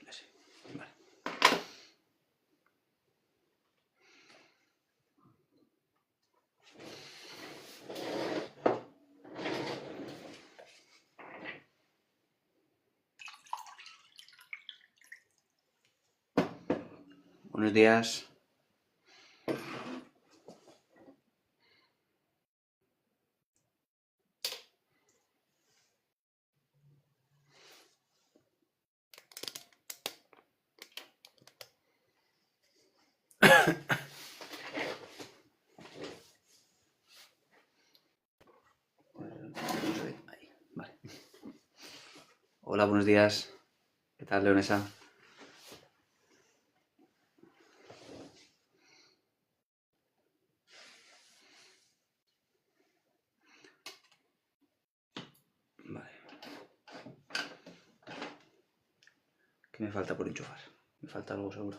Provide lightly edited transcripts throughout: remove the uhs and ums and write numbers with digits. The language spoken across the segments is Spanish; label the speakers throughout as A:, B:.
A: Así, vale. Buenos días. Ahí, vale. Hola, buenos días. ¿Qué tal, Leonesa? Vale. ¿Qué me falta por enchufar? Me falta algo seguro.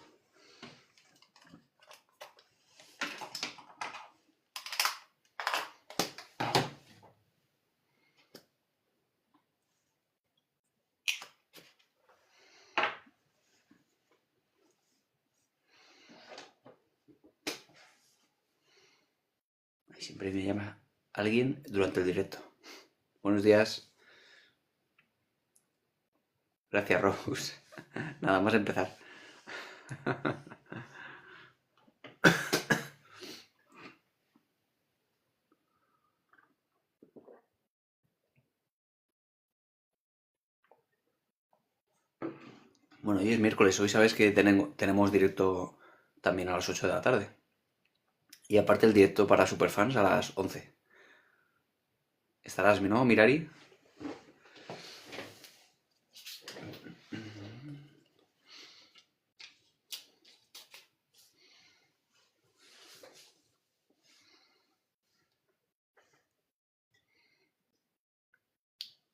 A: Ahí siempre me llama alguien durante el directo. Buenos días. Gracias, Rose. Nada más empezar. Bueno, hoy es miércoles. Hoy sabes que tenemos directo también a las 8 de la tarde. Y aparte el directo para superfans a las 11. ¿Estarás, no, Mirari?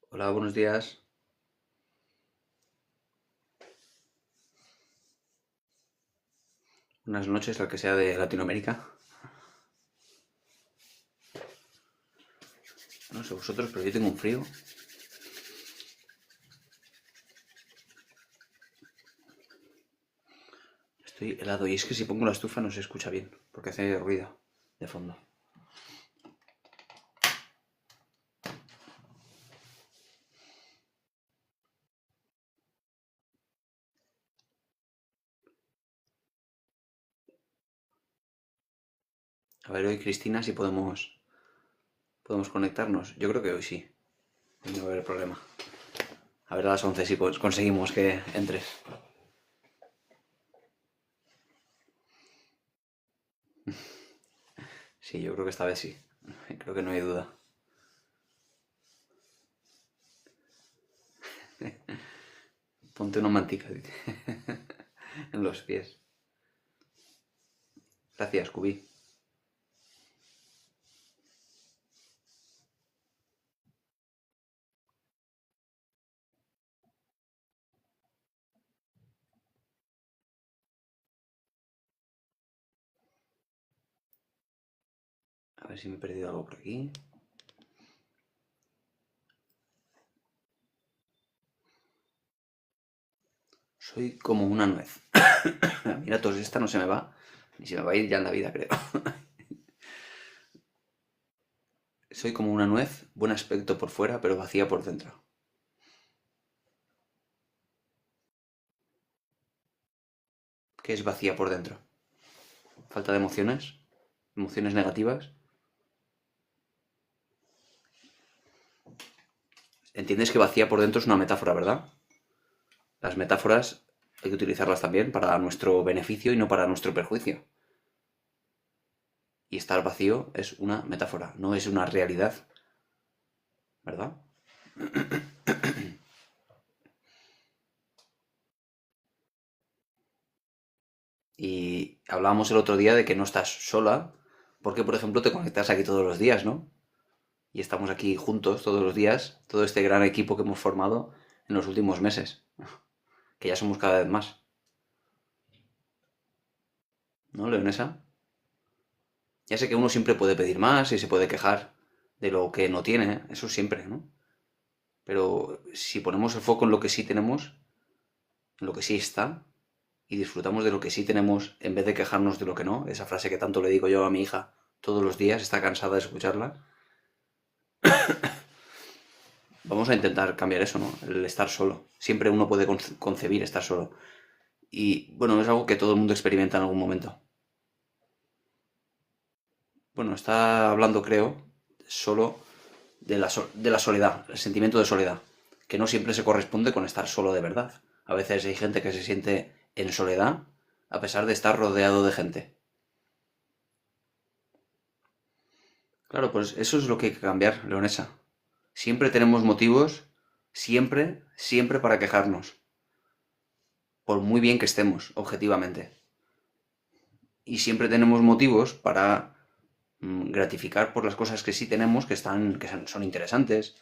A: Hola, buenos días. Buenas noches, al que sea de Latinoamérica. No sé vosotros, pero yo tengo un frío. Estoy helado y es que si pongo la estufa no se escucha bien, porque hace ruido de fondo. A ver hoy, Cristina, si podemos conectarnos. Yo creo que hoy sí. Hoy no va a haber problema. A ver a las 11 si conseguimos que entres. Sí, yo creo que esta vez sí. Creo que no hay duda. Ponte una mantica en los pies. Gracias, Cubi. A ver si me he perdido algo por aquí. Soy como una nuez. Mira, tos esta no se me va. Ni se me va a ir ya en la vida, creo. Soy como una nuez, buen aspecto por fuera, pero vacía por dentro. ¿Qué es vacía por dentro? ¿Falta de emociones? ¿Emociones negativas? Entiendes que vacía por dentro es una metáfora, ¿verdad? Las metáforas hay que utilizarlas también para nuestro beneficio y no para nuestro perjuicio. Y estar vacío es una metáfora, no es una realidad, ¿verdad? Y hablábamos el otro día de que no estás sola, porque por ejemplo te conectas aquí todos los días, ¿no? y estamos aquí juntos todos los días, todo este gran equipo que hemos formado en los últimos meses, que ya somos cada vez más. ¿No, Leonesa? Ya sé que uno siempre puede pedir más y se puede quejar de lo que no tiene, eso siempre, ¿no? Pero si ponemos el foco en lo que sí tenemos, en lo que sí está, y disfrutamos de lo que sí tenemos en vez de quejarnos de lo que no, esa frase que tanto le digo yo a mi hija todos los días, está cansada de escucharla, vamos a intentar cambiar eso, ¿no? El estar solo. Siempre uno puede concebir estar solo. Y bueno, es algo que todo el mundo experimenta en algún momento. Bueno, está hablando, creo, solo de la soledad, el sentimiento de soledad, que no siempre se corresponde con estar solo de verdad. A veces hay gente que se siente en soledad a pesar de estar rodeado de gente. Claro, pues eso es lo que hay que cambiar, Leonesa. Siempre tenemos motivos, siempre para quejarnos, por muy bien que estemos, objetivamente. Y siempre tenemos motivos para gratificar por las cosas que sí tenemos, son interesantes,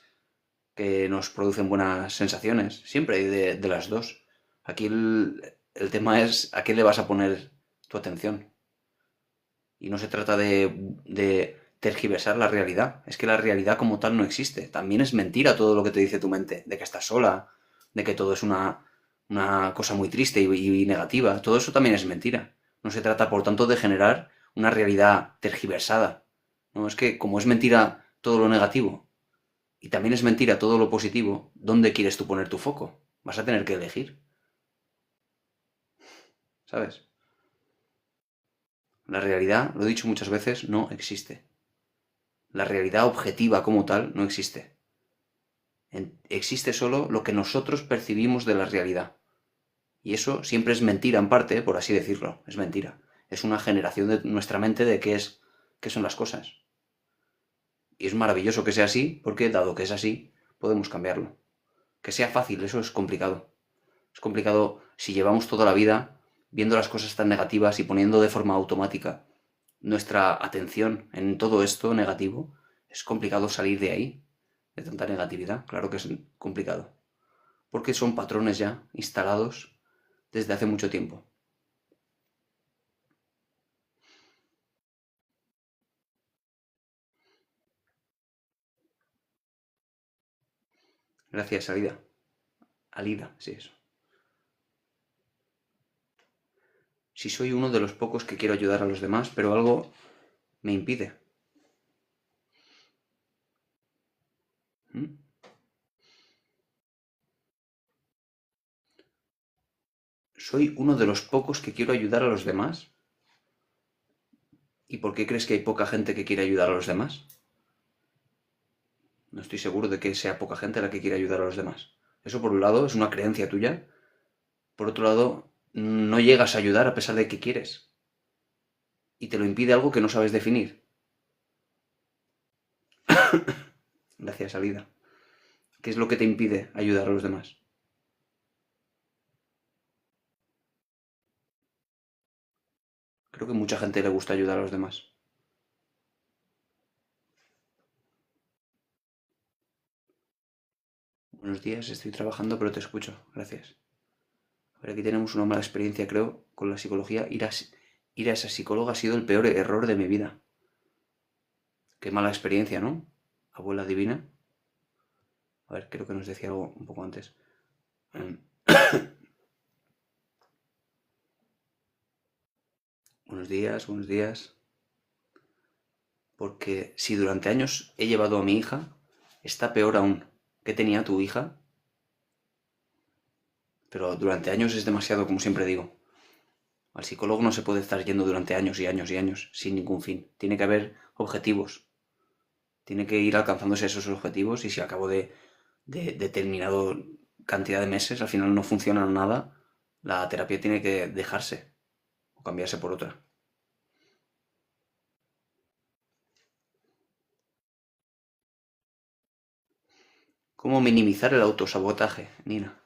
A: que nos producen buenas sensaciones. Siempre hay de las dos. Aquí el tema es a qué le vas a poner tu atención. Y no se trata de tergiversar la realidad. Es que la realidad como tal no existe. También es mentira todo lo que te dice tu mente, de que estás sola, de que todo es una cosa muy triste y negativa. Todo eso también es mentira. No se trata, por tanto, de generar una realidad tergiversada. No, es que como es mentira todo lo negativo y también es mentira todo lo positivo, ¿dónde quieres tú poner tu foco? Vas a tener que elegir, ¿sabes? La realidad, lo he dicho muchas veces, no existe. La realidad objetiva como tal no existe. Existe solo lo que nosotros percibimos de la realidad. Y eso siempre es mentira en parte, por así decirlo. Es mentira. Es una generación de nuestra mente de qué son las cosas. Y es maravilloso que sea así, porque dado que es así, podemos cambiarlo. Que sea fácil, eso es complicado. Es complicado si llevamos toda la vida viendo las cosas tan negativas y poniendo de forma automática nuestra atención en todo esto negativo. Es complicado salir de ahí, de tanta negatividad. Claro que es complicado. Porque son patrones ya instalados desde hace mucho tiempo. Gracias, Alida. Alida, sí, eso. Si soy uno de los pocos que quiero ayudar a los demás, pero algo me impide. ¿Mm? Soy uno de los pocos que quiero ayudar a los demás. ¿Y por qué crees que hay poca gente que quiere ayudar a los demás? No estoy seguro de que sea poca gente la que quiere ayudar a los demás. Eso por un lado es una creencia tuya. Por otro lado, no llegas a ayudar a pesar de que quieres. Y te lo impide algo que no sabes definir. Gracias, Alida. ¿Qué es lo que te impide ayudar a los demás? Creo que mucha gente le gusta ayudar a los demás. Buenos días, estoy trabajando, pero te escucho. Gracias. A ver, aquí tenemos una mala experiencia, creo, con la psicología. Ir a esa psicóloga ha sido el peor error de mi vida. Qué mala experiencia, ¿no? Abuela divina. A ver, creo que nos decía algo un poco antes. Em, buenos días, buenos días. Porque si durante años he llevado a mi hija, está peor aún. ¿Qué tenía tu hija? Pero durante años es demasiado, como siempre digo. Al psicólogo no se puede estar yendo durante años y años y años sin ningún fin. Tiene que haber objetivos. Tiene que ir alcanzándose esos objetivos y si al cabo de determinado cantidad de meses al final no funciona nada, la terapia tiene que dejarse o cambiarse por otra. ¿Cómo minimizar el autosabotaje, Nina?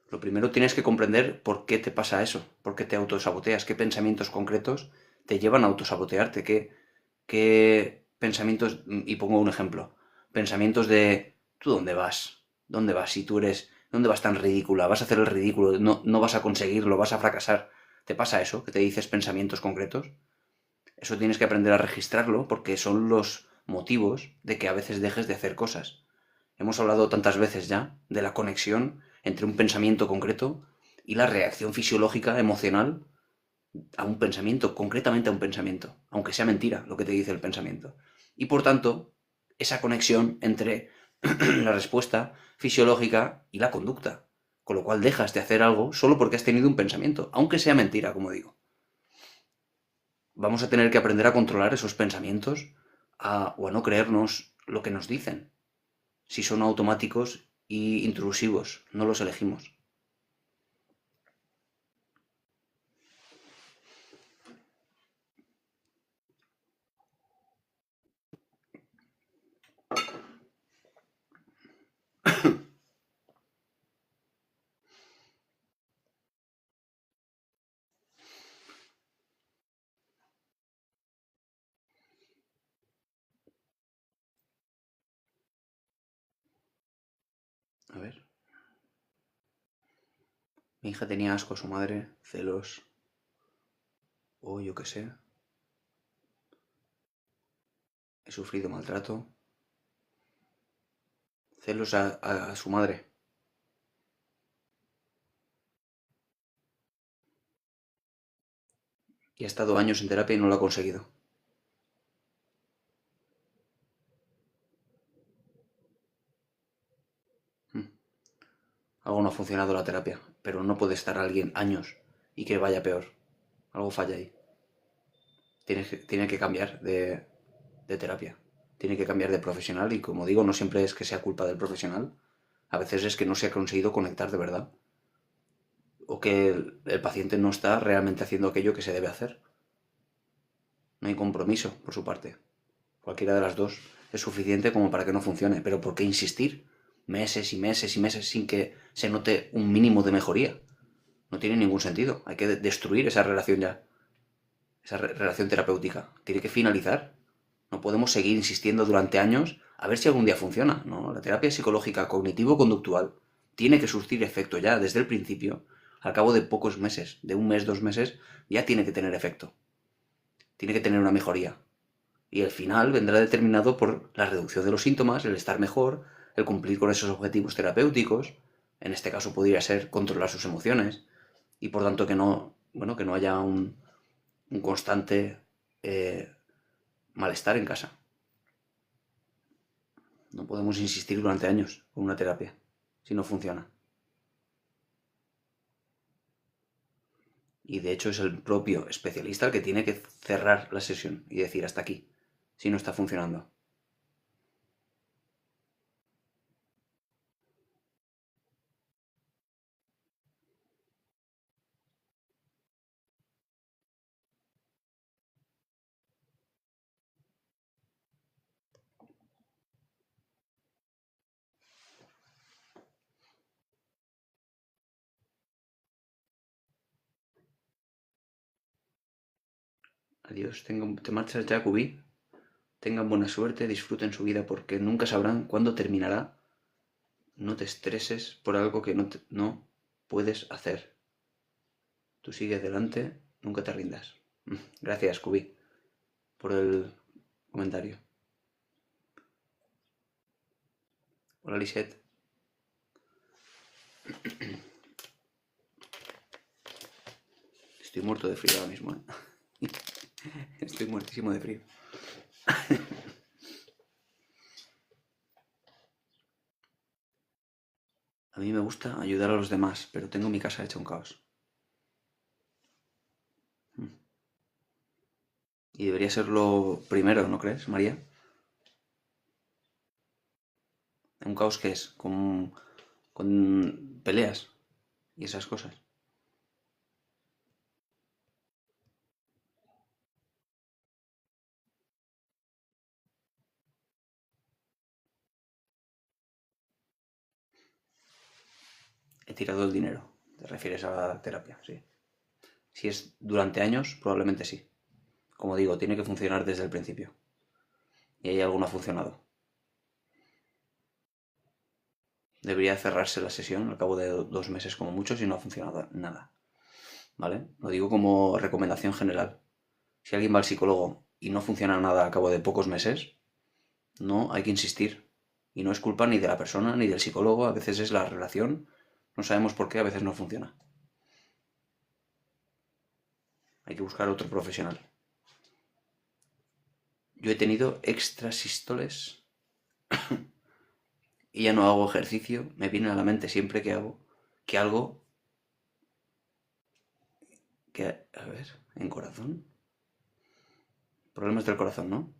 A: Lo primero tienes que comprender por qué te pasa eso, por qué te autosaboteas, qué pensamientos concretos te llevan a autosabotearte. ¿Qué pensamientos? Y pongo un ejemplo. Pensamientos de, ¿tú dónde vas? ¿Dónde vas? Si tú eres, ¿dónde vas tan ridícula? Vas a hacer el ridículo, no vas a conseguirlo, vas a fracasar. ¿Te pasa eso? ¿Que te dices pensamientos concretos? Eso tienes que aprender a registrarlo porque son los motivos de que a veces dejes de hacer cosas. Hemos hablado tantas veces ya de la conexión entre un pensamiento concreto y la reacción fisiológica, emocional, a un pensamiento, concretamente a un pensamiento, aunque sea mentira lo que te dice el pensamiento. Y por tanto, esa conexión entre la respuesta fisiológica y la conducta. Con lo cual dejas de hacer algo solo porque has tenido un pensamiento, aunque sea mentira, como digo. Vamos a tener que aprender a controlar esos pensamientos o a no creernos lo que nos dicen. Si son automáticos y intrusivos, no los elegimos. A ver. Mi hija tenía asco a su madre, celos, o yo qué sé. He sufrido maltrato. Celos a su madre. Y ha estado años en terapia y no lo ha conseguido. Mm. Algo no ha funcionado la terapia, pero no puede estar alguien años y que vaya peor. Algo falla ahí. Tiene que cambiar de terapia. Tiene que cambiar de profesional y como digo, no siempre es que sea culpa del profesional. A veces es que no se ha conseguido conectar de verdad. O que el paciente no está realmente haciendo aquello que se debe hacer. No hay compromiso por su parte. Cualquiera de las dos es suficiente como para que no funcione. Pero ¿por qué insistir? Meses y meses y meses sin que se note un mínimo de mejoría. No tiene ningún sentido. Hay que destruir esa relación ya. Esa relación terapéutica. Tiene que finalizar. No podemos seguir insistiendo durante años a ver si algún día funciona. No, la terapia psicológica cognitivo-conductual tiene que surtir efecto ya desde el principio. Al cabo de pocos meses, de un mes, 2 meses, ya tiene que tener efecto. Tiene que tener una mejoría. Y el final vendrá determinado por la reducción de los síntomas, el estar mejor, el cumplir con esos objetivos terapéuticos. En este caso podría ser controlar sus emociones y por tanto que no, bueno, que no haya un constante malestar en casa. No podemos insistir durante años con una terapia si no funciona. Y de hecho es el propio especialista el que tiene que cerrar la sesión y decir hasta aquí, si no está funcionando. Adiós, te marchas ya, Cubí. Tengan buena suerte, disfruten su vida porque nunca sabrán cuándo terminará. No te estreses por algo que no puedes hacer. Tú sigue adelante, nunca te rindas. Gracias, Cubí, por el comentario. Hola, Lisette. Estoy muerto de frío ahora mismo, ¿eh? Estoy muertísimo de frío. A mí me gusta ayudar a los demás, pero tengo mi casa hecha un caos. Y debería ser lo primero, ¿no crees, María? Un caos que es con peleas y esas cosas. He tirado el dinero. ¿Te refieres a la terapia? Sí. Si es durante años, probablemente sí. Como digo, tiene que funcionar desde el principio. Y ahí algo no ha funcionado. Debería cerrarse la sesión al cabo de 2 meses como mucho si no ha funcionado nada. ¿Vale? Lo digo como recomendación general. Si alguien va al psicólogo y no funciona nada a cabo de pocos meses, no hay que insistir. Y no es culpa ni de la persona ni del psicólogo, a veces es la relación. No sabemos por qué a veces no funciona. Hay que buscar otro profesional. Yo he tenido extrasístoles y ya no hago ejercicio. Me viene a la mente siempre que hago que algo que, a ver, en corazón. Problemas del corazón, ¿no?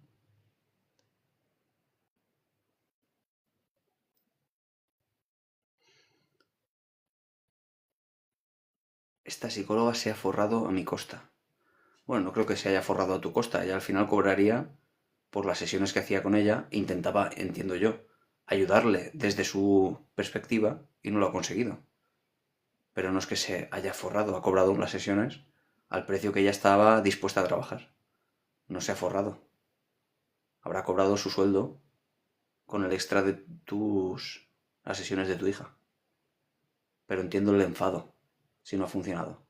A: Esta psicóloga se ha forrado a mi costa. Bueno, no creo que se haya forrado a tu costa. Ella al final cobraría por las sesiones que hacía con ella. Intentaba, entiendo yo, ayudarle desde su perspectiva y no lo ha conseguido. Pero no es que se haya forrado, ha cobrado las sesiones al precio que ella estaba dispuesta a trabajar. No se ha forrado. Habrá cobrado su sueldo con el extra de las sesiones de tu hija. Pero entiendo el enfado si no ha funcionado.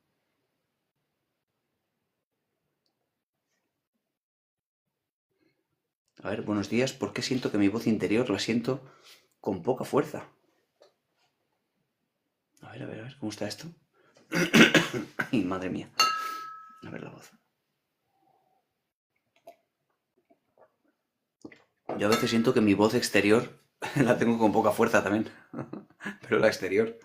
A: A ver, buenos días. ¿Por qué siento que mi voz interior la siento con poca fuerza? A ver, ¿cómo está esto? Ay, madre mía. A ver la voz. Yo a veces siento que mi voz exterior la tengo con poca fuerza también. Pero la exterior.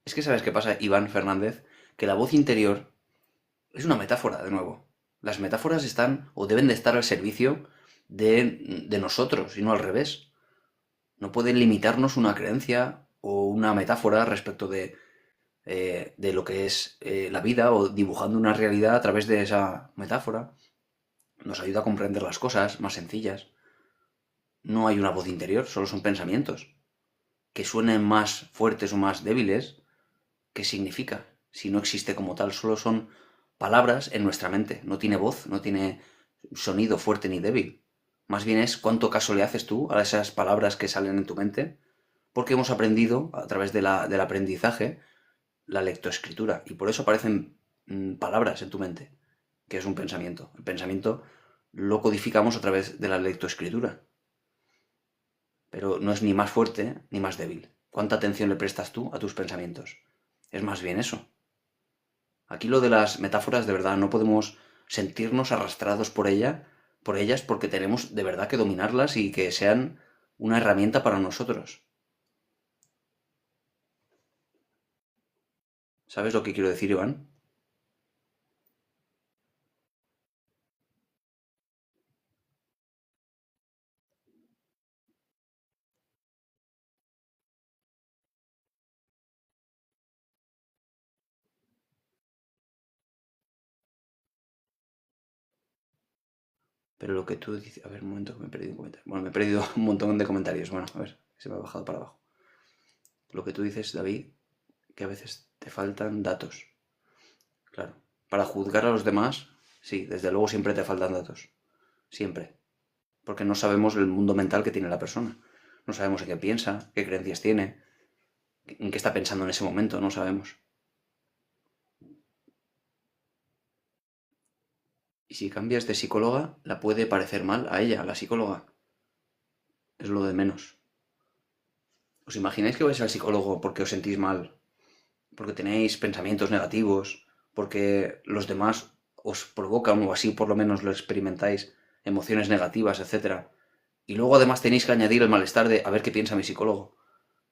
A: Es que sabes qué pasa, Iván Fernández, que la voz interior es una metáfora, de nuevo. Las metáforas están o deben de estar al servicio de nosotros y no al revés. No pueden limitarnos una creencia o una metáfora respecto de lo que es la vida o dibujando una realidad a través de esa metáfora. Nos ayuda a comprender las cosas más sencillas. No hay una voz interior, solo son pensamientos. Que suenen más fuertes o más débiles, ¿qué significa? Si no existe como tal, solo son palabras en nuestra mente. No tiene voz, no tiene sonido fuerte ni débil. Más bien es cuánto caso le haces tú a esas palabras que salen en tu mente, porque hemos aprendido a través del aprendizaje la lectoescritura y por eso aparecen palabras en tu mente, que es un pensamiento. El pensamiento lo codificamos a través de la lectoescritura, pero no es ni más fuerte ni más débil. ¿Cuánta atención le prestas tú a tus pensamientos? Es más bien eso. Aquí lo de las metáforas, de verdad, no podemos sentirnos arrastrados por ellas, porque tenemos de verdad que dominarlas y que sean una herramienta para nosotros. ¿Sabes lo que quiero decir, Iván? Pero lo que tú dices... A ver, un momento, me he perdido un comentario. Bueno, me he perdido un montón de comentarios. Bueno, a ver, se me ha bajado para abajo. Lo que tú dices, David, que a veces te faltan datos. Claro. Para juzgar a los demás, sí, desde luego siempre te faltan datos. Siempre. Porque no sabemos el mundo mental que tiene la persona. No sabemos en qué piensa, qué creencias tiene, en qué está pensando en ese momento, no sabemos. Y si cambias de psicóloga, la puede parecer mal a ella, a la psicóloga. Es lo de menos. ¿Os imagináis que vais al psicólogo porque os sentís mal? Porque tenéis pensamientos negativos, porque los demás os provocan, o así por lo menos lo experimentáis, emociones negativas, etcétera. Y luego además tenéis que añadir el malestar de a ver qué piensa mi psicólogo,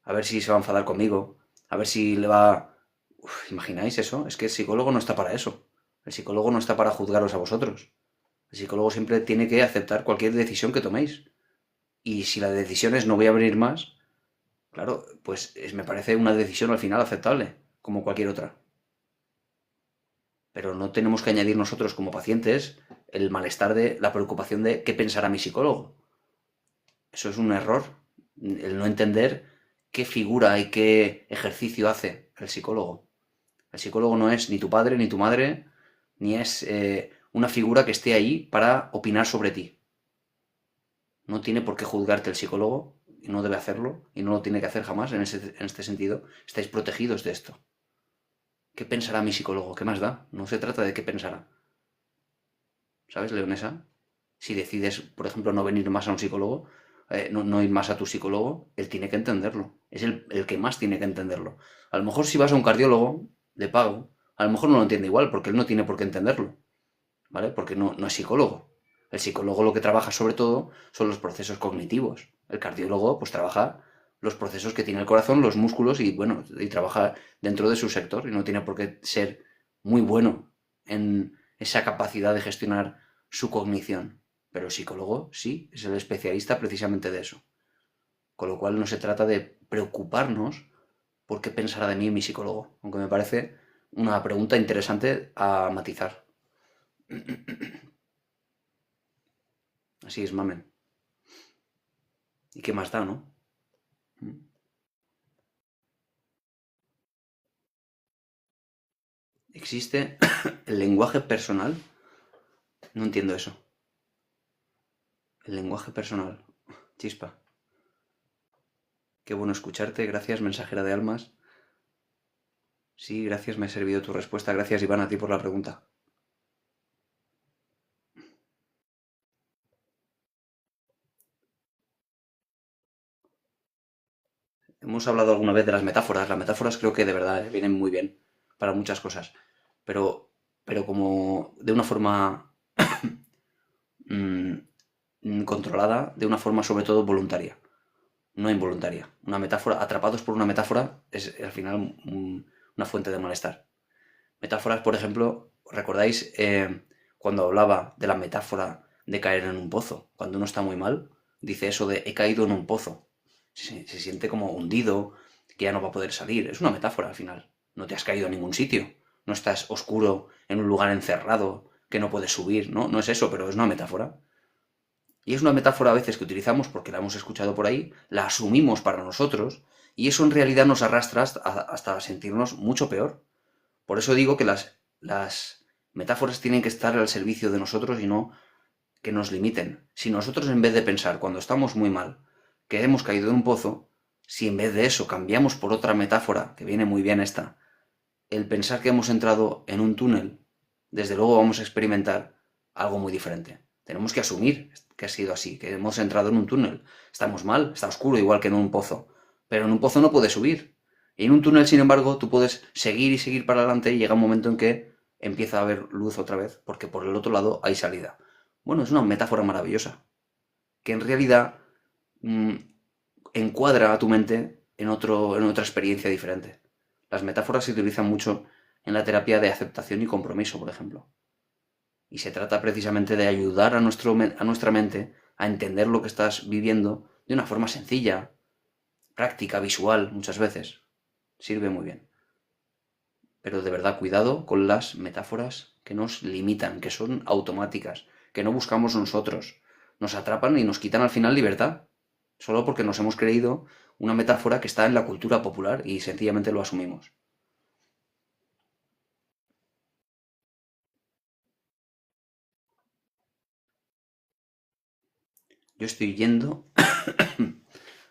A: a ver si se va a enfadar conmigo, a ver si le va... Uf, ¿imagináis eso? Es que el psicólogo no está para eso. El psicólogo no está para juzgaros a vosotros. El psicólogo siempre tiene que aceptar cualquier decisión que toméis. Y si la decisión es no voy a venir más, claro, pues me parece una decisión al final aceptable, como cualquier otra. Pero no tenemos que añadir nosotros como pacientes el malestar de la preocupación de qué pensará mi psicólogo. Eso es un error, el no entender qué figura y qué ejercicio hace el psicólogo. El psicólogo no es ni tu padre ni tu madre, ni es una figura que esté ahí para opinar sobre ti. No tiene por qué juzgarte el psicólogo, y no debe hacerlo, y no lo tiene que hacer jamás en este sentido. Estáis protegidos de esto. ¿Qué pensará mi psicólogo? ¿Qué más da? No se trata de qué pensará. ¿Sabes, leonesa? Si decides, por ejemplo, no venir más a un psicólogo, no ir más a tu psicólogo, él tiene que entenderlo. Es el que más tiene que entenderlo. A lo mejor si vas a un cardiólogo de pago, a lo mejor no lo entiende igual, porque él no tiene por qué entenderlo, ¿vale? Porque no es psicólogo. El psicólogo lo que trabaja sobre todo son los procesos cognitivos. El cardiólogo pues trabaja los procesos que tiene el corazón, los músculos y bueno, y trabaja dentro de su sector y no tiene por qué ser muy bueno en esa capacidad de gestionar su cognición. Pero el psicólogo sí, es el especialista precisamente de eso. Con lo cual no se trata de preocuparnos por qué pensará de mí mi psicólogo, aunque me parece una pregunta interesante a matizar. Así es, mamen. ¿Y qué más da, no? ¿Existe el lenguaje personal? No entiendo eso. El lenguaje personal. Chispa. Qué bueno escucharte. Gracias, mensajera de almas. Sí, gracias, me ha servido tu respuesta. Gracias, Iván, a ti por la pregunta. Hemos hablado alguna vez de las metáforas. Las metáforas creo que de verdad vienen muy bien para muchas cosas. Pero como de una forma controlada, de una forma sobre todo voluntaria, no involuntaria. Una metáfora, atrapados por una metáfora, es al final una fuente de malestar. Metáforas, por ejemplo, ¿recordáis cuando hablaba de la metáfora de caer en un pozo? Cuando uno está muy mal, dice eso de he caído en un pozo. Se siente como hundido, que ya no va a poder salir. Es una metáfora al final. No te has caído en ningún sitio. No estás oscuro en un lugar encerrado que no puedes subir, ¿no? No es eso, pero es una metáfora. Y es una metáfora a veces que utilizamos porque la hemos escuchado por ahí, la asumimos para nosotros, y eso en realidad nos arrastra hasta sentirnos mucho peor. Por eso digo que las metáforas tienen que estar al servicio de nosotros y no que nos limiten. Si nosotros en vez de pensar cuando estamos muy mal que hemos caído en un pozo, si en vez de eso cambiamos por otra metáfora, que viene muy bien esta, el pensar que hemos entrado en un túnel, desde luego vamos a experimentar algo muy diferente. Tenemos que asumir que ha sido así, que hemos entrado en un túnel. Estamos mal, está oscuro igual que en un pozo, pero en un pozo no puedes subir. Y en un túnel, sin embargo, tú puedes seguir y seguir para adelante y llega un momento en que empieza a haber luz otra vez, porque por el otro lado hay salida. Bueno, es una metáfora maravillosa, que en realidad mmm, encuadra a tu mente en otra experiencia diferente. Las metáforas se utilizan mucho en la terapia de aceptación y compromiso, por ejemplo. Y se trata precisamente de ayudar a nuestra mente a entender lo que estás viviendo de una forma sencilla, práctica, visual, muchas veces. Sirve muy bien. Pero de verdad, cuidado con las metáforas que nos limitan, que son automáticas, que no buscamos nosotros. Nos atrapan y nos quitan al final libertad, solo porque nos hemos creído una metáfora que está en la cultura popular y sencillamente lo asumimos. Yo estoy yendo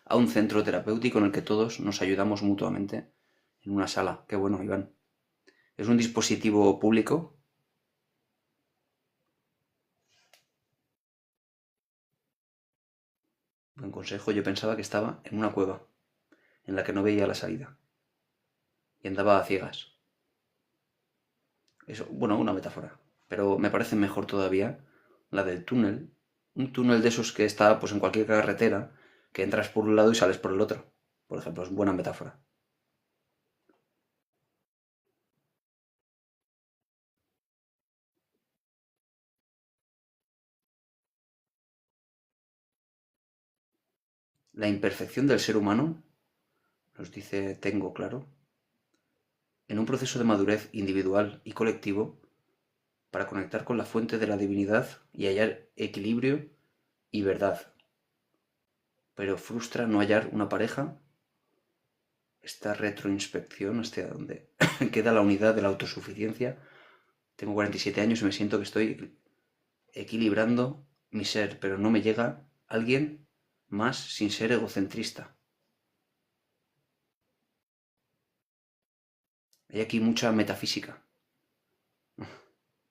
A: a un centro terapéutico en el que todos nos ayudamos mutuamente en una sala. Qué bueno, Iván. Es un dispositivo público. Buen consejo, yo pensaba que estaba en una cueva en la que no veía la salida y andaba a ciegas. Eso, bueno, una metáfora. Pero me parece mejor todavía la del túnel. Un túnel de esos que está pues en cualquier carretera, que entras por un lado y sales por el otro. Por ejemplo, es buena metáfora. La imperfección del ser humano, nos dice Tengo claro, en un proceso de madurez individual y colectivo para conectar con la fuente de la divinidad y hallar equilibrio y verdad. Pero frustra no hallar una pareja. Esta retroinspección hasta donde queda la unidad de la autosuficiencia Tengo 47 años y me siento que estoy equilibrando mi ser, pero no me llega alguien más sin ser egocentrista. Hay aquí mucha metafísica,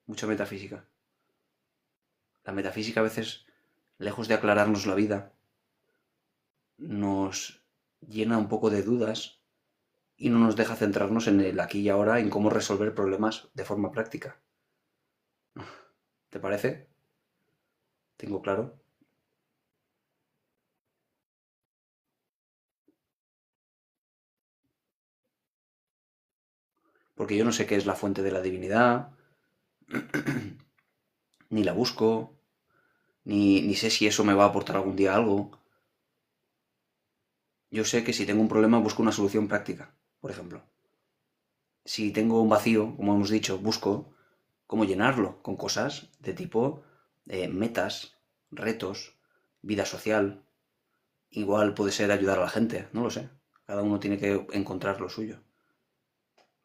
A: mucha metafísica. La metafísica a veces, lejos de aclararnos la vida, nos llena un poco de dudas y no nos deja centrarnos en el aquí y ahora, en cómo resolver problemas de forma práctica. ¿Te parece? ¿Tengo claro? Porque yo no sé qué es la fuente de la divinidad, ni la busco, ni sé si eso me va a aportar algún día algo. Yo sé que si tengo un problema busco una solución práctica, por ejemplo. Si tengo un vacío, como hemos dicho, busco cómo llenarlo con cosas de tipo metas, retos, vida social. Igual puede ser ayudar a la gente, no lo sé. Cada uno tiene que encontrar lo suyo.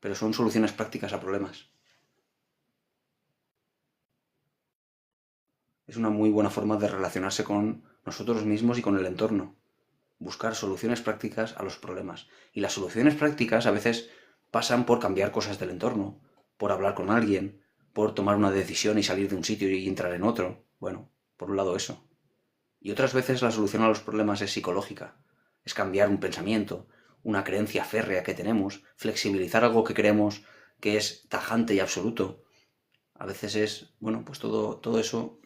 A: Pero son soluciones prácticas a problemas. Es una muy buena forma de relacionarse con nosotros mismos y con el entorno. Buscar soluciones prácticas a los problemas. Y las soluciones prácticas a veces pasan por cambiar cosas del entorno, por hablar con alguien, por tomar una decisión y salir de un sitio y entrar en otro. Bueno, por un lado eso. Y otras veces la solución a los problemas es psicológica. Es cambiar un pensamiento, una creencia férrea que tenemos, flexibilizar algo que creemos que es tajante y absoluto. A veces es, bueno, pues todo eso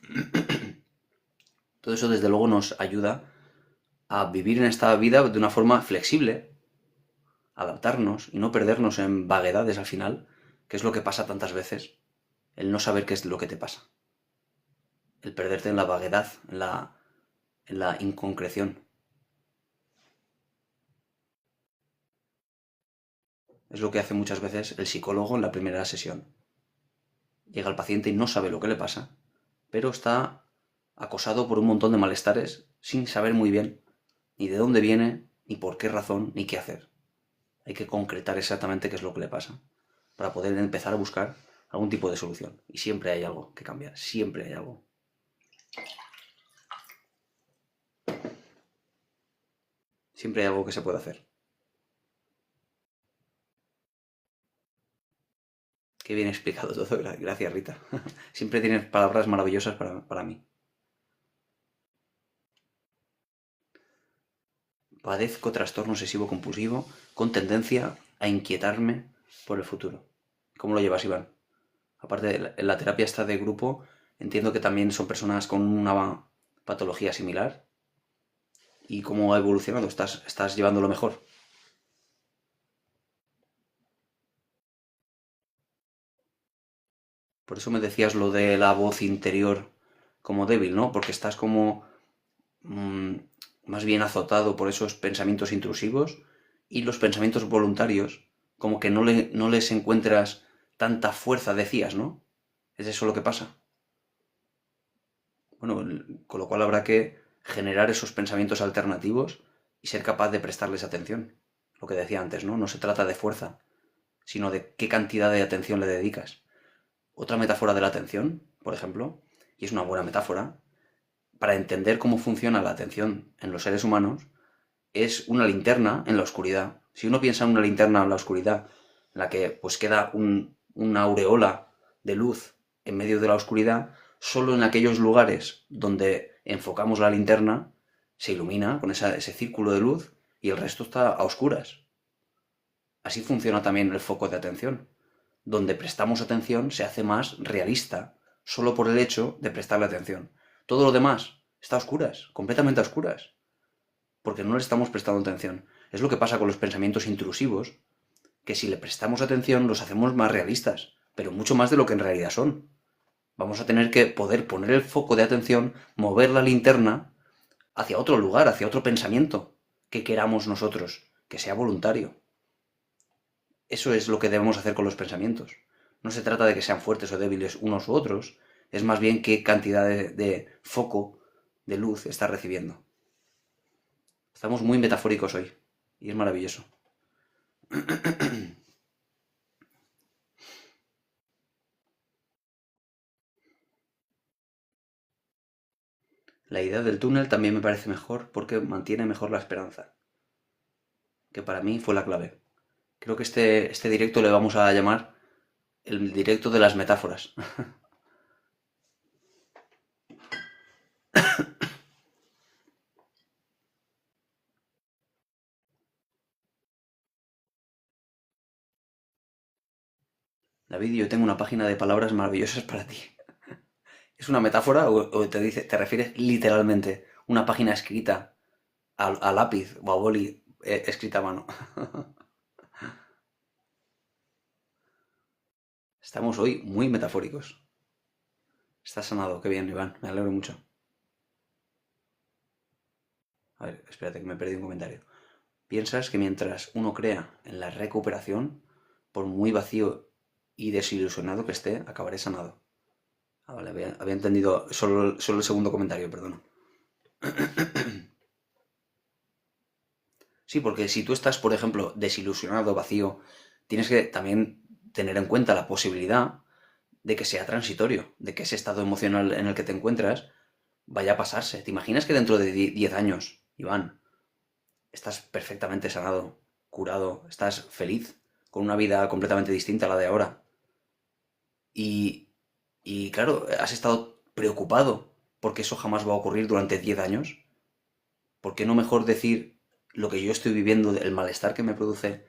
A: desde luego nos ayuda a vivir en esta vida de una forma flexible, adaptarnos y no perdernos en vaguedades al final, que es lo que pasa tantas veces, el no saber qué es lo que te pasa, el perderte en la vaguedad, en la inconcreción. Es lo que hace muchas veces el psicólogo en la primera sesión. Llega el paciente y no sabe lo que le pasa, pero está acosado por un montón de malestares sin saber muy bien ni de dónde viene, ni por qué razón, ni qué hacer. Hay que concretar exactamente qué es lo que le pasa para poder empezar a buscar algún tipo de solución. Y siempre hay algo que cambiar, siempre hay algo. Siempre hay algo que se puede hacer. Qué bien explicado todo, gracias Rita. Siempre tienes palabras maravillosas para mí. Padezco trastorno obsesivo compulsivo con tendencia a inquietarme por el futuro. ¿Cómo lo llevas, Iván? Aparte, en la terapia esta de grupo, entiendo que también son personas con una patología similar. ¿Y cómo ha evolucionado? ¿Estás llevándolo mejor? Por eso me decías lo de la voz interior como débil, ¿no? Porque estás como mm, más bien azotado por esos pensamientos intrusivos y los pensamientos voluntarios, como que no les encuentras tanta fuerza, decías, ¿no? ¿Es eso lo que pasa? Bueno, con lo cual habrá que generar esos pensamientos alternativos y ser capaz de prestarles atención. Lo que decía antes, ¿no? No se trata de fuerza, sino de qué cantidad de atención le dedicas. Otra metáfora de la atención, por ejemplo, y es una buena metáfora, para entender cómo funciona la atención en los seres humanos, es una linterna en la oscuridad. Si uno piensa en una linterna en la oscuridad, en la que pues queda una aureola de luz en medio de la oscuridad, solo en aquellos lugares donde enfocamos la linterna se ilumina con ese círculo de luz y el resto está a oscuras. Así funciona también el foco de atención. Donde prestamos atención se hace más realista, solo por el hecho de prestarle atención. Todo lo demás está a oscuras, completamente a oscuras, porque no le estamos prestando atención. Es lo que pasa con los pensamientos intrusivos, que si le prestamos atención los hacemos más realistas, pero mucho más de lo que en realidad son. Vamos a tener que poder poner el foco de atención, mover la linterna hacia otro lugar, hacia otro pensamiento que queramos nosotros, que sea voluntario. Eso es lo que debemos hacer con los pensamientos. No se trata de que sean fuertes o débiles unos u otros, es más bien qué cantidad de foco, de luz está recibiendo. Estamos muy metafóricos hoy y es maravilloso. La idea del túnel también me parece mejor porque mantiene mejor la esperanza, que para mí fue la clave. Creo que este directo le vamos a llamar el directo de las metáforas. David, yo tengo una página de palabras maravillosas para ti. ¿Es una metáfora o te refieres literalmente una página escrita a lápiz o a boli escrita a mano? Estamos hoy muy metafóricos. Estás sanado, qué bien, Iván, me alegro mucho. A ver, espérate que me perdí un comentario. Piensas que mientras uno crea en la recuperación, por muy vacío y desilusionado que esté, acabaré sanado. Ah, vale, había entendido solo el segundo comentario, perdón. Sí, porque si tú estás, por ejemplo, desilusionado, vacío, tienes que también tener en cuenta la posibilidad de que sea transitorio, de que ese estado emocional en el que te encuentras vaya a pasarse. ¿Te imaginas que dentro de 10 años, Iván, estás perfectamente sanado, curado, estás feliz, con una vida completamente distinta a la de ahora? Y, y claro, has estado preocupado porque eso jamás va a ocurrir durante 10 años. ¿Por qué no mejor decir lo que yo estoy viviendo, el malestar que me produce,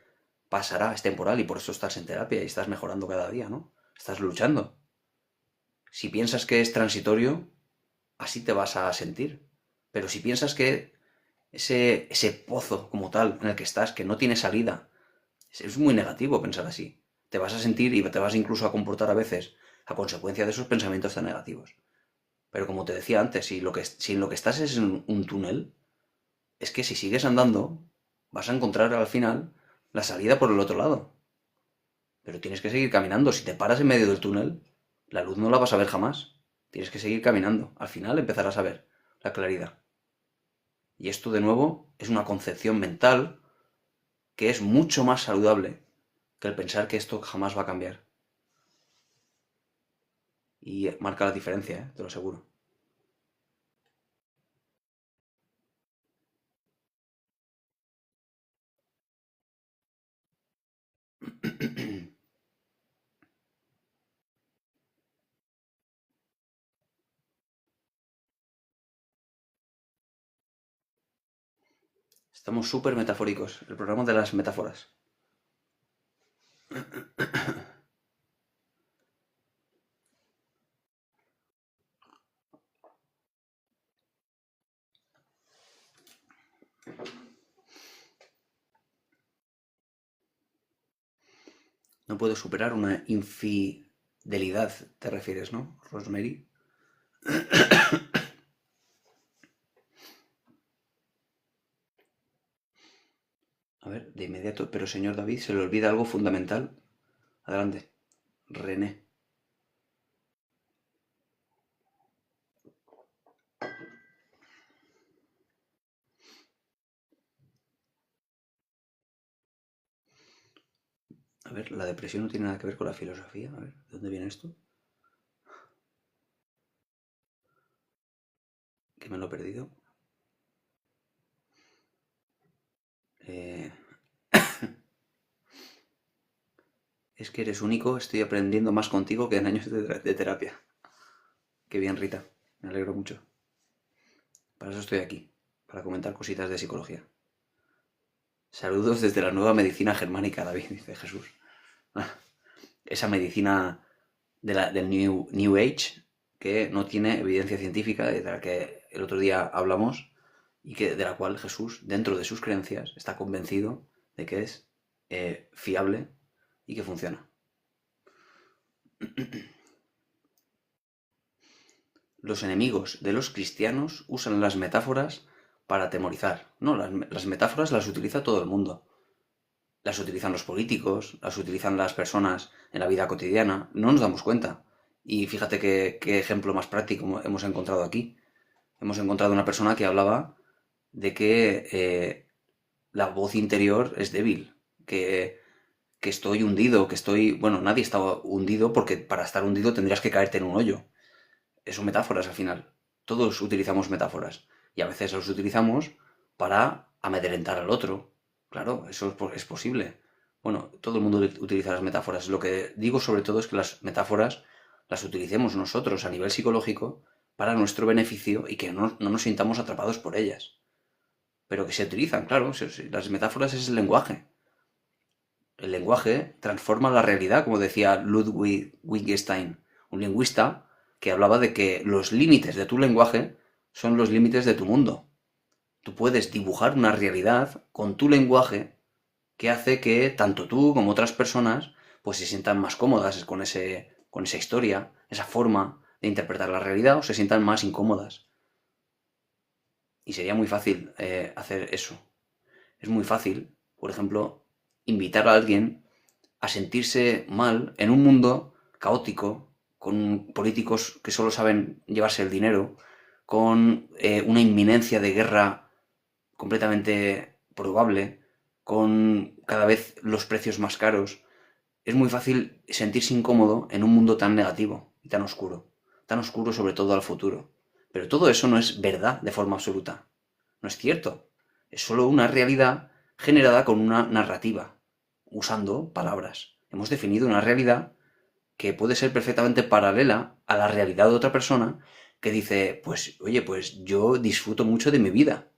A: pasará, es temporal y por eso estás en terapia y estás mejorando cada día, ¿no? Estás luchando. Si piensas que es transitorio, así te vas a sentir. Pero si piensas que ese pozo como tal en el que estás, que no tiene salida, es muy negativo pensar así. Te vas a sentir y te vas incluso a comportar a veces a consecuencia de esos pensamientos tan negativos. Pero como te decía antes, si en lo que estás es en un túnel, es que si sigues andando, vas a encontrar al final la salida por el otro lado. Pero tienes que seguir caminando. Si te paras en medio del túnel, la luz no la vas a ver jamás. Tienes que seguir caminando. Al final empezarás a ver la claridad. Y esto, de nuevo, es una concepción mental que es mucho más saludable que el pensar que esto jamás va a cambiar. Y marca la diferencia, te lo aseguro. Estamos súper metafóricos. El programa de las metáforas. No puedo superar una infidelidad, te refieres, ¿no, Rosemary? A ver, de inmediato, pero señor David, se le olvida algo fundamental. Adelante. René. A ver, la depresión no tiene nada que ver con la filosofía. A ver, ¿de dónde viene esto? Que me lo he perdido. Eh, es que eres único, estoy aprendiendo más contigo que en años de terapia. Qué bien, Rita. Me alegro mucho. Para eso estoy aquí, para comentar cositas de psicología. Saludos desde la nueva medicina germánica, David, dice Jesús. Esa medicina del New Age que no tiene evidencia científica, de la que el otro día hablamos, y de la cual Jesús, dentro de sus creencias, está convencido de que es fiable y que funciona. Los enemigos de los cristianos usan las metáforas para atemorizar. No, las metáforas las utiliza todo el mundo. Las utilizan los políticos, las utilizan las personas en la vida cotidiana. No nos damos cuenta. Y fíjate qué ejemplo más práctico hemos encontrado aquí. Hemos encontrado una persona que hablaba de que la voz interior es débil, que estoy hundido, que estoy... Bueno, nadie está hundido porque para estar hundido tendrías que caerte en un hoyo. Son metáforas al final. Todos utilizamos metáforas y a veces las utilizamos para amedrentar al otro. Claro, eso es posible. Bueno, todo el mundo utiliza las metáforas. Lo que digo sobre todo es que las metáforas las utilicemos nosotros a nivel psicológico para nuestro beneficio y que no nos sintamos atrapados por ellas. Pero que se utilizan, claro. Las metáforas es el lenguaje. El lenguaje transforma la realidad, como decía Ludwig Wittgenstein, un lingüista que hablaba de que los límites de tu lenguaje son los límites de tu mundo. Tú puedes dibujar una realidad con tu lenguaje que hace que tanto tú como otras personas pues se sientan más cómodas con esa historia, esa forma de interpretar la realidad, o se sientan más incómodas. Y sería muy fácil hacer eso. Es muy fácil, por ejemplo, invitar a alguien a sentirse mal en un mundo caótico, con políticos que solo saben llevarse el dinero, con una inminencia de guerra completamente probable, con cada vez los precios más caros. Es muy fácil sentirse incómodo en un mundo tan negativo y tan oscuro sobre todo al futuro. Pero todo eso no es verdad de forma absoluta. No es cierto. Es solo una realidad generada con una narrativa, usando palabras. Hemos definido una realidad que puede ser perfectamente paralela a la realidad de otra persona que dice, pues, oye, pues yo disfruto mucho de mi vida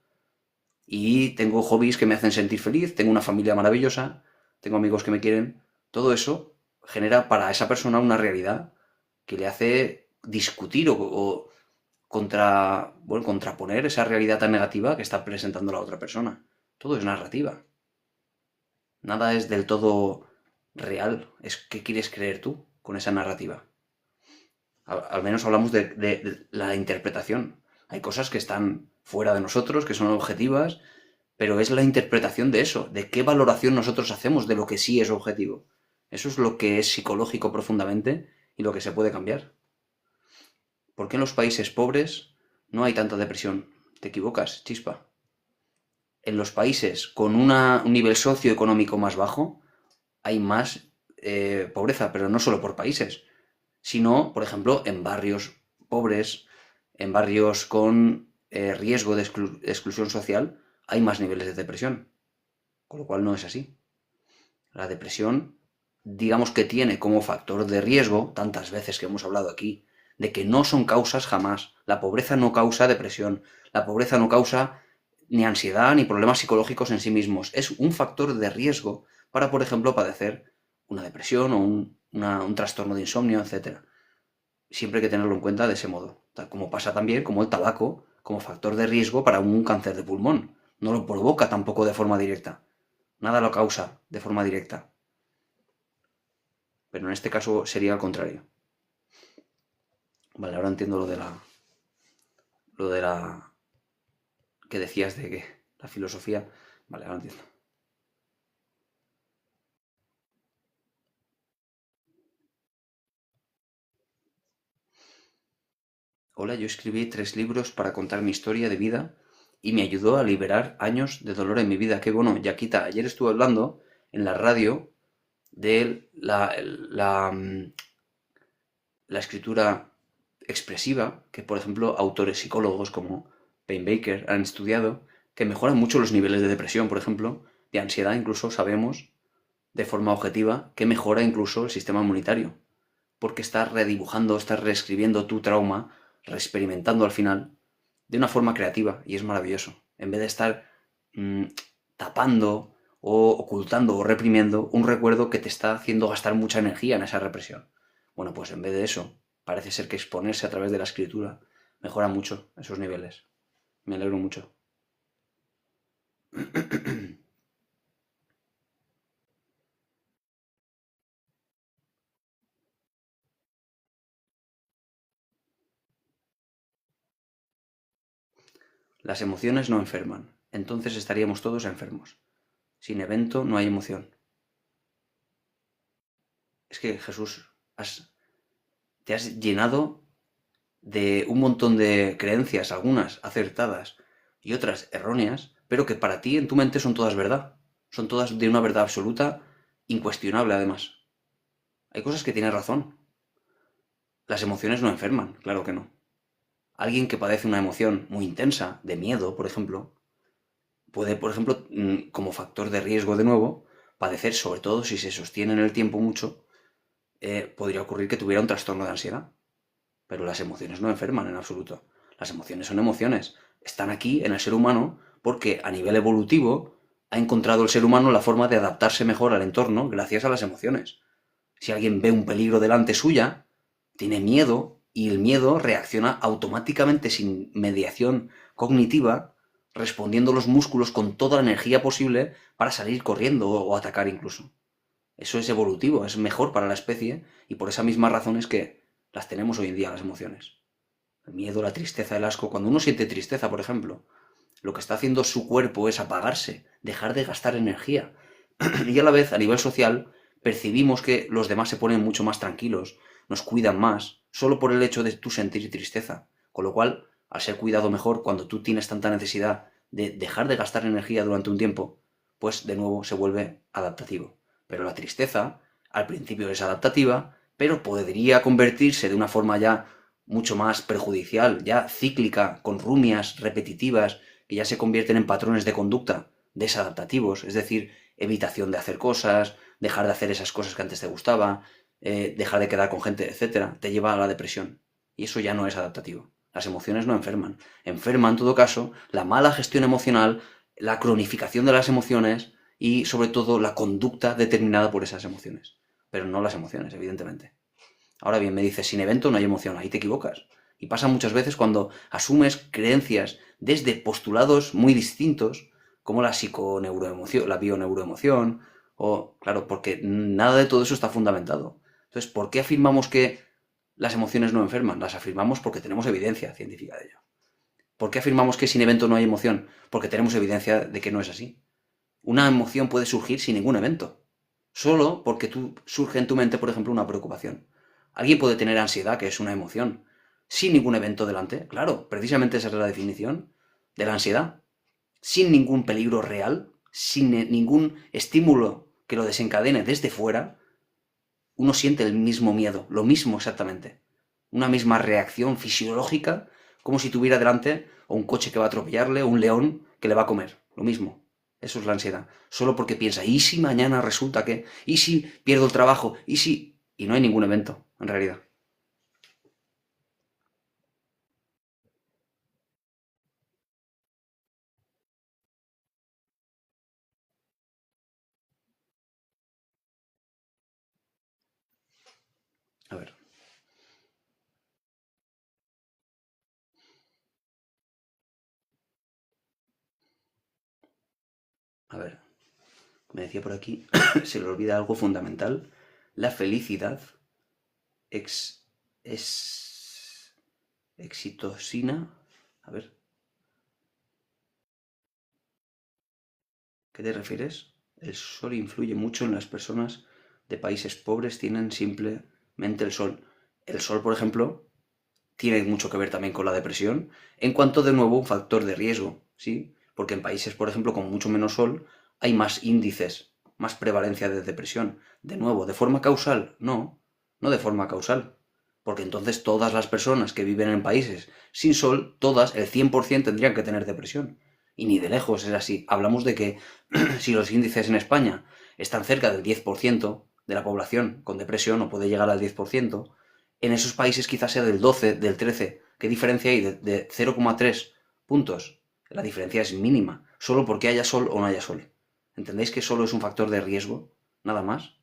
A: y tengo hobbies que me hacen sentir feliz, tengo una familia maravillosa, tengo amigos que me quieren. Todo eso genera para esa persona una realidad que le hace discutir o contraponer esa realidad tan negativa que está presentando la otra persona. Todo es narrativa. Nada es del todo real. Es qué quieres creer tú con esa narrativa. Al menos hablamos de la interpretación. Hay cosas que están fuera de nosotros, que son objetivas, pero es la interpretación de eso, de qué valoración nosotros hacemos de lo que sí es objetivo. Eso es lo que es psicológico profundamente y lo que se puede cambiar. ¿Por qué en los países pobres no hay tanta depresión? Te equivocas, chispa. En los países con un nivel socioeconómico más bajo hay más pobreza, pero no solo por países, sino, por ejemplo, en barrios pobres, en barrios con riesgo de exclusión social, hay más niveles de depresión, con lo cual no es así. La depresión, digamos que tiene como factor de riesgo, tantas veces que hemos hablado aquí, de que no son causas jamás. La pobreza no causa depresión, la pobreza no causa ni ansiedad ni problemas psicológicos en sí mismos. Es un factor de riesgo para, por ejemplo, padecer una depresión o un trastorno de insomnio, etc. Siempre hay que tenerlo en cuenta de ese modo. Como pasa también como el tabaco como factor de riesgo para un cáncer de pulmón. No lo provoca tampoco de forma directa. Nada lo causa de forma directa. Pero en este caso sería al contrario. Vale, ahora entiendo lo de la que decías de que la filosofía. Vale, ahora entiendo. Hola, yo escribí 3 libros para contar mi historia de vida y me ayudó a liberar años de dolor en mi vida. Qué bueno, Yaquita. Ayer estuve hablando en la radio de la escritura expresiva que, por ejemplo, autores psicólogos como Payne Baker han estudiado, que mejoran mucho los niveles de depresión, por ejemplo, de ansiedad, incluso sabemos de forma objetiva que mejora incluso el sistema inmunitario, porque estás redibujando, estás reescribiendo tu trauma, reexperimentando al final, de una forma creativa, y es maravilloso, en vez de estar mmm, tapando o ocultando o reprimiendo un recuerdo que te está haciendo gastar mucha energía en esa represión. Bueno, pues en vez de eso, parece ser que exponerse a través de la escritura mejora mucho esos niveles. Me alegro mucho. Las emociones no enferman, entonces estaríamos todos enfermos. Sin evento no hay emoción. Es que Jesús, te has llenado de un montón de creencias, algunas acertadas y otras erróneas, pero que para ti en tu mente son todas verdad. Son todas de una verdad absoluta, incuestionable además. Hay cosas que tienes razón. Las emociones no enferman, claro que no. Alguien que padece una emoción muy intensa, de miedo, por ejemplo, puede, por ejemplo, como factor de riesgo de nuevo, padecer, sobre todo si se sostiene en el tiempo mucho, podría ocurrir que tuviera un trastorno de ansiedad. Pero las emociones no enferman en absoluto. Las emociones son emociones. Están aquí en el ser humano porque a nivel evolutivo ha encontrado el ser humano la forma de adaptarse mejor al entorno gracias a las emociones. Si alguien ve un peligro delante suya, tiene miedo y el miedo reacciona automáticamente sin mediación cognitiva, respondiendo los músculos con toda la energía posible para salir corriendo o atacar incluso. Eso es evolutivo, es mejor para la especie y por esa misma razón es que las tenemos hoy en día las emociones. El miedo, la tristeza, el asco. Cuando uno siente tristeza, por ejemplo, lo que está haciendo su cuerpo es apagarse, dejar de gastar energía. Y a la vez, a nivel social, percibimos que los demás se ponen mucho más tranquilos, nos cuidan más, solo por el hecho de tú sentir tristeza. Con lo cual, al ser cuidado mejor, cuando tú tienes tanta necesidad de dejar de gastar energía durante un tiempo, pues de nuevo se vuelve adaptativo. Pero la tristeza, al principio es adaptativa, pero podría convertirse de una forma ya mucho más perjudicial, ya cíclica, con rumias repetitivas, que ya se convierten en patrones de conducta desadaptativos, es decir, evitación de hacer cosas, dejar de hacer esas cosas que antes te gustaba, dejar de quedar con gente, etcétera, te lleva a la depresión. Y eso ya no es adaptativo. Las emociones no enferman. Enferma, en todo caso, la mala gestión emocional, la cronificación de las emociones y, sobre todo, la conducta determinada por esas emociones. Pero no las emociones, evidentemente. Ahora bien, me dices, sin evento no hay emoción, ahí te equivocas. Y pasa muchas veces cuando asumes creencias desde postulados muy distintos, como la psiconeuroemoción, la bioneuroemoción, o, claro, porque nada de todo eso está fundamentado. Entonces, ¿por qué afirmamos que las emociones no enferman? Las afirmamos porque tenemos evidencia científica de ello. ¿Por qué afirmamos que sin evento no hay emoción? Porque tenemos evidencia de que no es así. Una emoción puede surgir sin ningún evento. Solo porque surge en tu mente, por ejemplo, una preocupación. Alguien puede tener ansiedad, que es una emoción, sin ningún evento delante. Claro, precisamente esa es la definición de la ansiedad. Sin ningún peligro real, sin ningún estímulo que lo desencadene desde fuera, uno siente el mismo miedo, lo mismo exactamente. Una misma reacción fisiológica, como si tuviera delante o un coche que va a atropellarle o un león que le va a comer. Lo mismo. Eso es la ansiedad. Solo porque piensa, ¿y si mañana resulta que? ¿Y si pierdo el trabajo? ¿Y si? Y no hay ningún evento, en realidad. A ver, a ver. Me decía por aquí, se le olvida algo fundamental. La felicidad ex, es exitosina. A ver, ¿qué te refieres? El sol influye mucho en las personas de países pobres, tienen simplemente el sol. El sol, por ejemplo, tiene mucho que ver también con la depresión, en cuanto de nuevo un factor de riesgo, ¿sí? Porque en países, por ejemplo, con mucho menos sol, hay más índices, más prevalencia de depresión. De nuevo, ¿de forma causal? No, no de forma causal. Porque entonces todas las personas que viven en países sin sol, todas, el 100% tendrían que tener depresión. Y ni de lejos es así. Hablamos de que si los índices en España están cerca del 10% de la población con depresión o puede llegar al 10%, en esos países quizás sea del 12, del 13. ¿Qué diferencia hay? De 0,3 puntos. La diferencia es mínima, solo porque haya sol o no haya sol. ¿Entendéis que solo es un factor de riesgo? Nada más.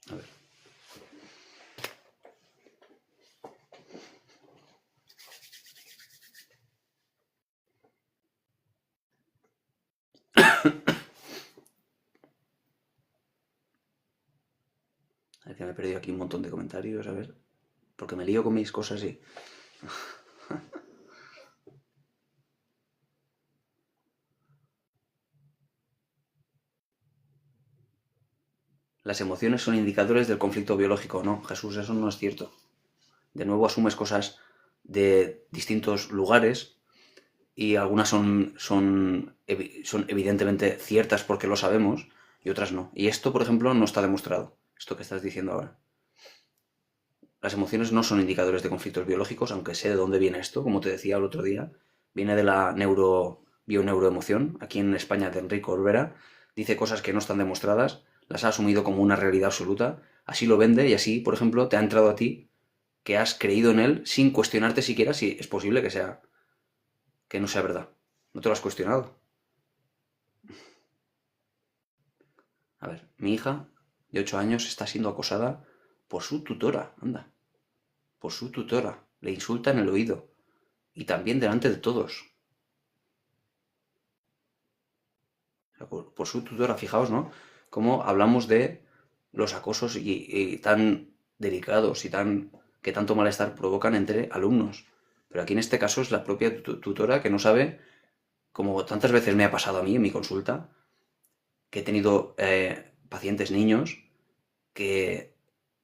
A: A ver. A ver que me he perdido aquí un montón de comentarios, a ver. Porque me lío con mis cosas y... las emociones son indicadores del conflicto biológico. No, Jesús, eso no es cierto. De nuevo asumes cosas de distintos lugares y algunas son evidentemente ciertas porque lo sabemos y otras no. Y esto, por ejemplo, no está demostrado, esto que estás diciendo ahora. Las emociones no son indicadores de conflictos biológicos, aunque sé de dónde viene esto, como te decía el otro día. Viene de la bioneuroemoción. Aquí en España, de Enrico Olvera, dice cosas que no están demostradas, las ha asumido como una realidad absoluta, así lo vende y así, por ejemplo, te ha entrado a ti que has creído en él sin cuestionarte siquiera si es posible que no sea verdad. No te lo has cuestionado. A ver, mi hija de 8 años está siendo acosada por su tutora, anda, por su tutora. Le insulta en el oído y también delante de todos. O sea, por su tutora, fijaos, ¿no? Cómo hablamos de los acosos y tan delicados y que tanto malestar provocan entre alumnos. Pero aquí en este caso es la propia tutora que no sabe, como tantas veces me ha pasado a mí en mi consulta, que he tenido pacientes niños que,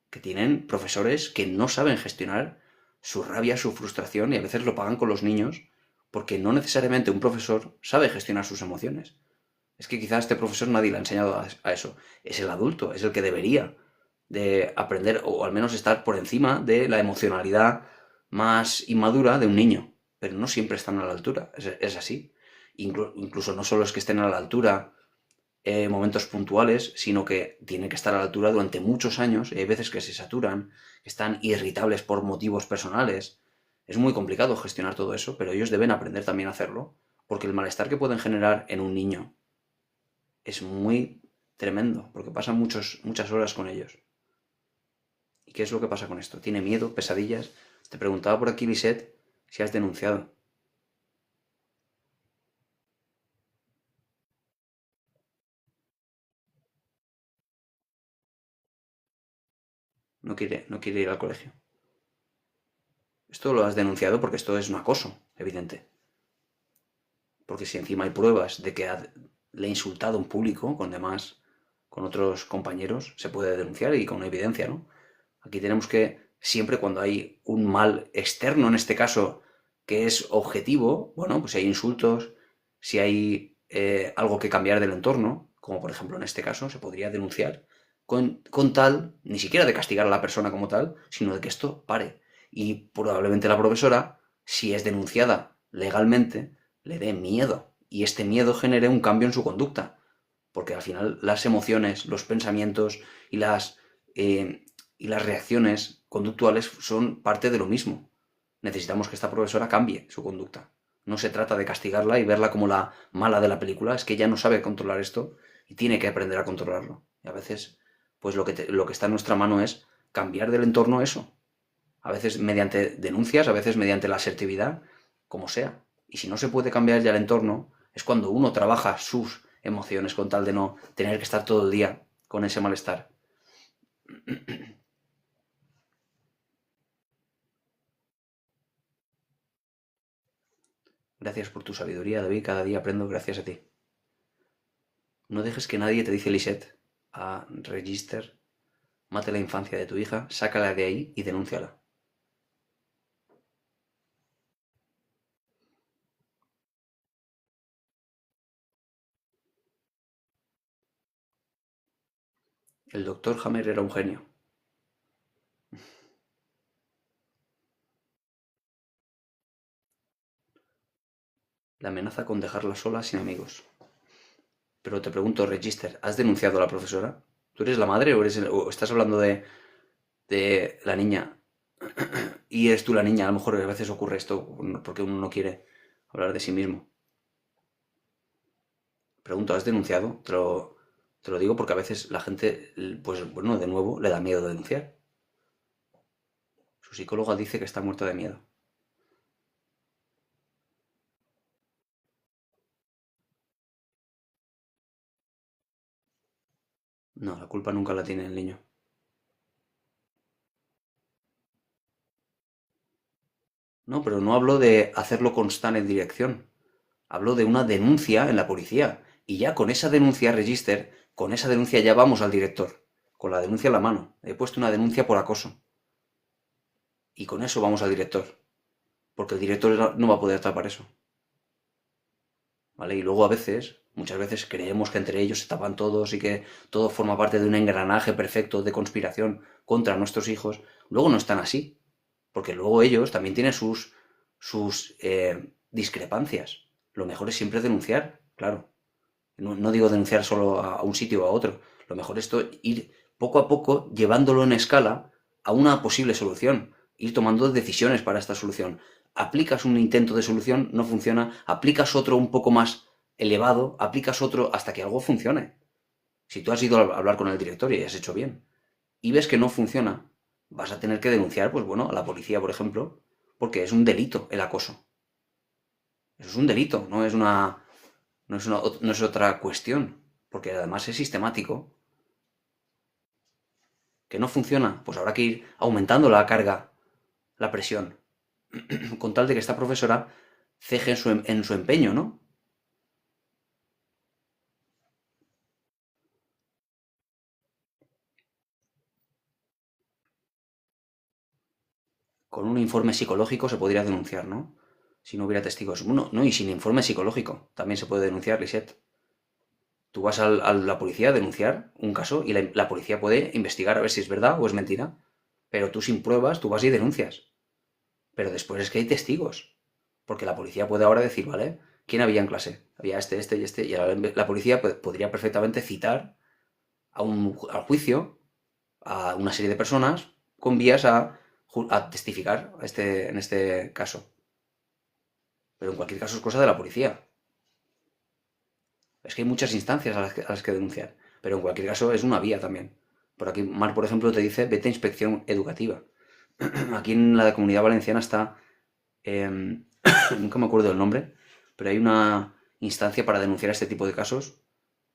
A: que tienen profesores que no saben gestionar su rabia, su frustración y a veces lo pagan con los niños porque no necesariamente un profesor sabe gestionar sus emociones. Es que quizás este profesor nadie le ha enseñado a eso. Es el adulto, es el que debería de aprender o al menos estar por encima de la emocionalidad más inmadura de un niño. Pero no siempre están a la altura, es así. Incluso no solo es que estén a la altura momentos puntuales, sino que tienen que estar a la altura durante muchos años. Y hay veces que se saturan, que están irritables por motivos personales. Es muy complicado gestionar todo eso, pero ellos deben aprender también a hacerlo, porque el malestar que pueden generar en un niño es muy tremendo, porque pasan muchas horas con ellos. ¿Y qué es lo que pasa con esto? ¿Tiene miedo, pesadillas? Te preguntaba por aquí, Lisette, si has denunciado. No quiere ir al colegio. Esto lo has denunciado porque esto es un acoso, evidente. Porque si encima hay pruebas de que le ha insultado en público con otros compañeros, se puede denunciar y con evidencia, ¿no? Aquí tenemos que, siempre cuando hay un mal externo, en este caso, que es objetivo, bueno, pues si hay insultos, si hay algo que cambiar del entorno, como por ejemplo en este caso, se podría denunciar con tal, ni siquiera de castigar a la persona como tal, sino de que esto pare. Y probablemente la profesora, si es denunciada legalmente, le dé miedo. Y este miedo genere un cambio en su conducta. Porque al final las emociones, los pensamientos y las reacciones conductuales son parte de lo mismo. Necesitamos que esta profesora cambie su conducta. No se trata de castigarla y verla como la mala de la película, es que ella no sabe controlar esto y tiene que aprender a controlarlo. Y a veces, pues lo que está en nuestra mano es cambiar del entorno eso. A veces mediante denuncias, a veces mediante la asertividad, como sea. Y si no se puede cambiar ya el entorno, es cuando uno trabaja sus emociones con tal de no tener que estar todo el día con ese malestar. Gracias por tu sabiduría, David. Cada día aprendo gracias a ti. No dejes que nadie te dice Lisette a Register. Mate la infancia de tu hija, sácala de ahí y denúnciala. El doctor Hammer era un genio. La amenaza con dejarla sola sin amigos. Pero te pregunto, Register, ¿has denunciado a la profesora? ¿Tú eres la madre o estás hablando de la niña? Y eres tú la niña, a lo mejor a veces ocurre esto porque uno no quiere hablar de sí mismo. Pregunto, ¿has denunciado? Te lo digo porque a veces la gente, pues bueno, de nuevo, le da miedo de denunciar. Su psicóloga dice que está muerta de miedo. No, la culpa nunca la tiene el niño. No, pero no hablo de hacerlo constar en dirección. Hablo de una denuncia en la policía. Y ya con esa denuncia, Register, con esa denuncia ya vamos al director. con la denuncia en la mano. He puesto una denuncia por acoso. Y con eso vamos al director. Porque el director no va a poder tapar eso. ¿Vale? Y luego muchas veces creemos que entre ellos se tapan todos y que todo forma parte de un engranaje perfecto de conspiración contra nuestros hijos. Luego no están así. Porque luego ellos también tienen sus discrepancias. Lo mejor es siempre denunciar, claro. No digo denunciar solo a un sitio o a otro. Lo mejor es ir poco a poco llevándolo en escala a una posible solución. Ir tomando decisiones para esta solución. Aplicas un intento de solución, no funciona. Aplicas otro un poco más elevado. Aplicas otro hasta que algo funcione. Si tú has ido a hablar con el director y has hecho bien y ves que no funciona, vas a tener que denunciar, pues bueno, a la policía, por ejemplo, porque es un delito el acoso. Eso es un delito, no es otra cuestión, porque además es sistemático. ¿Que no funciona? Pues habrá que ir aumentando la carga, la presión, con tal de que esta profesora ceje en su empeño, ¿no? Con un informe psicológico se podría denunciar, ¿no? Si no hubiera testigos. Bueno, no, y sin informe psicológico también se puede denunciar, Lisette. Tú vas a la policía a denunciar un caso y la policía puede investigar a ver si es verdad o es mentira. Pero tú sin pruebas, tú vas y denuncias. Pero después es que hay testigos. Porque la policía puede ahora decir, ¿vale? ¿Quién había en clase? Había este y este. Y ahora la policía podría perfectamente citar al juicio a una serie de personas con vías a testificar en este caso. Pero en cualquier caso es cosa de la policía. Es que hay muchas instancias a las que denunciar. Pero en cualquier caso es una vía también. Por aquí, Mar, por ejemplo, te dice, vete a inspección educativa. Aquí en la Comunidad Valenciana está, nunca me acuerdo del nombre, pero hay una instancia para denunciar este tipo de casos,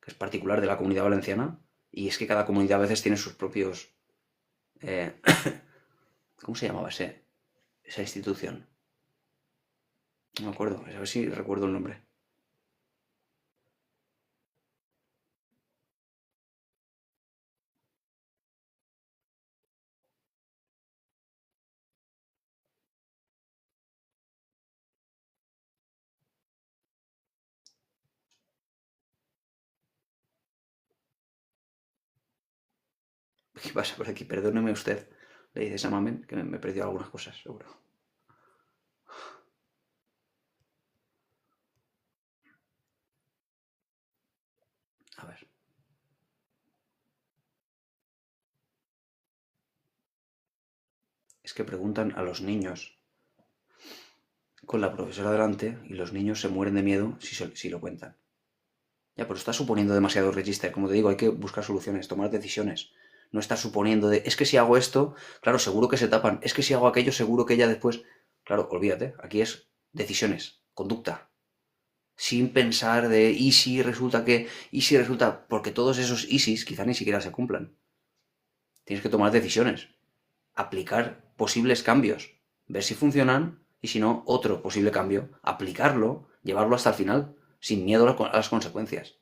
A: que es particular de la Comunidad Valenciana, y es que cada comunidad a veces tiene sus propios... eh, ¿cómo se llamaba esa institución? No me acuerdo, a ver si recuerdo el nombre. ¿Qué pasa por aquí? Perdóneme usted, le dice Samamen, que me he perdido algunas cosas, seguro. A ver. Es que preguntan a los niños con la profesora delante y los niños se mueren de miedo si lo cuentan. Ya, pero está suponiendo demasiado register. Como te digo, hay que buscar soluciones, tomar decisiones. No estar suponiendo es que si hago esto, claro, seguro que se tapan. Es que si hago aquello, seguro que ella después... Claro, olvídate, aquí es decisiones, conducta. Sin pensar ¿y si resulta que? ¿Y si resulta? Porque todos esos ISIS quizá ni siquiera se cumplan. Tienes que tomar decisiones, aplicar posibles cambios, ver si funcionan y si no, otro posible cambio, aplicarlo, llevarlo hasta el final, sin miedo a las consecuencias,